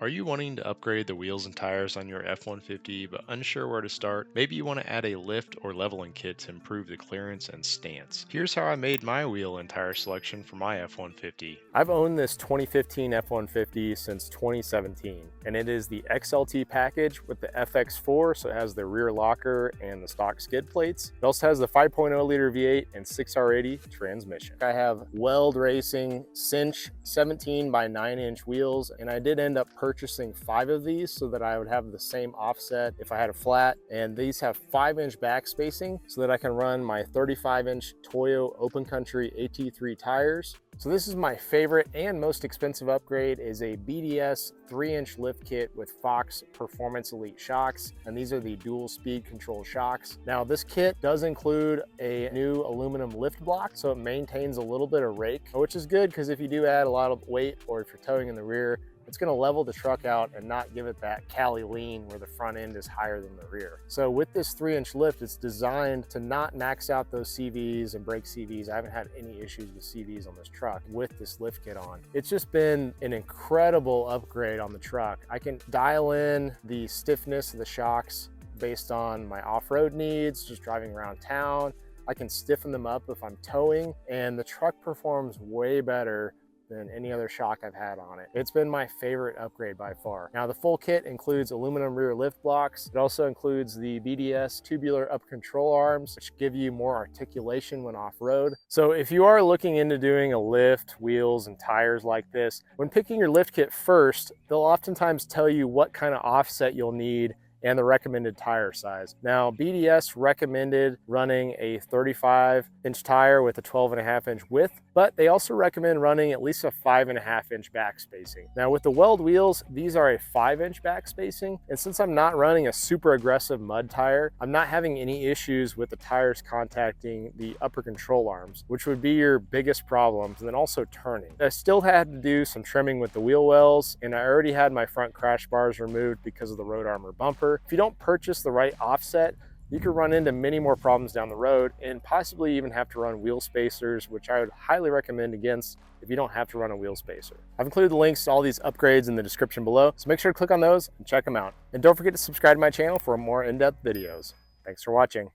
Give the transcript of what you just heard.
Are you wanting to upgrade the wheels and tires on your F-150 but unsure where to start? Maybe you want to add a lift or leveling kit to improve the clearance and stance. Here's how I made my wheel and tire selection for my F-150. I've owned this 2015 F-150 since 2017, and it is the XLT package with the FX4, so it has the rear locker and the stock skid plates. It also has the 5.0 liter V8 and 6R80 transmission. I have Weld Racing Cinch 17 by 9-inch wheels, and I did end up purchasing 5 of these so that I would have the same offset if I had a flat, and these have 5-inch back spacing so that I can run my 35-inch Toyo Open Country AT3 tires. So this is my favorite and most expensive upgrade is a BDS 3-inch lift kit with Fox Performance Elite shocks, and these are the dual speed control shocks. Now this kit does include a new aluminum lift block, so it maintains a little bit of rake, which is good because if you do add a lot of weight or if you're towing in the rear, it's going to level the truck out and not give it that Cali lean where the front end is higher than the rear. So with this 3-inch lift, it's designed to not max out those CVs and break CVs. I haven't had any issues with CVs on this truck with this lift kit on. It's just been an incredible upgrade on the truck. I can dial in the stiffness of the shocks based on my off-road needs, just driving around town. I can stiffen them up if I'm towing, and the truck performs way better than any other shock I've had on it. It's been my favorite upgrade by far. Now the full kit includes aluminum rear lift blocks. It also includes the BDS tubular up control arms, which give you more articulation when off-road. So if you are looking into doing a lift, wheels, and tires like this, when picking your lift kit first, they'll oftentimes tell you what kind of offset you'll need and the recommended tire size. Now, BDS recommended running a 35-inch tire with a 12.5-inch width, but they also recommend running at least a 5.5-inch back spacing. Now, with the Weld wheels, these are a 5-inch back spacing, and since I'm not running a super aggressive mud tire, I'm not having any issues with the tires contacting the upper control arms, which would be your biggest problems, and then also turning. I still had to do some trimming with the wheel wells, and I already had my front crash bars removed because of the road armor bumper. If you don't purchase the right offset, you could run into many more problems down the road and possibly even have to run wheel spacers, which I would highly recommend against if you don't have to run a wheel spacer. I've included the links to all these upgrades in the description below, so make sure to click on those and check them out. And don't forget to subscribe to my channel for more in-depth videos. Thanks for watching.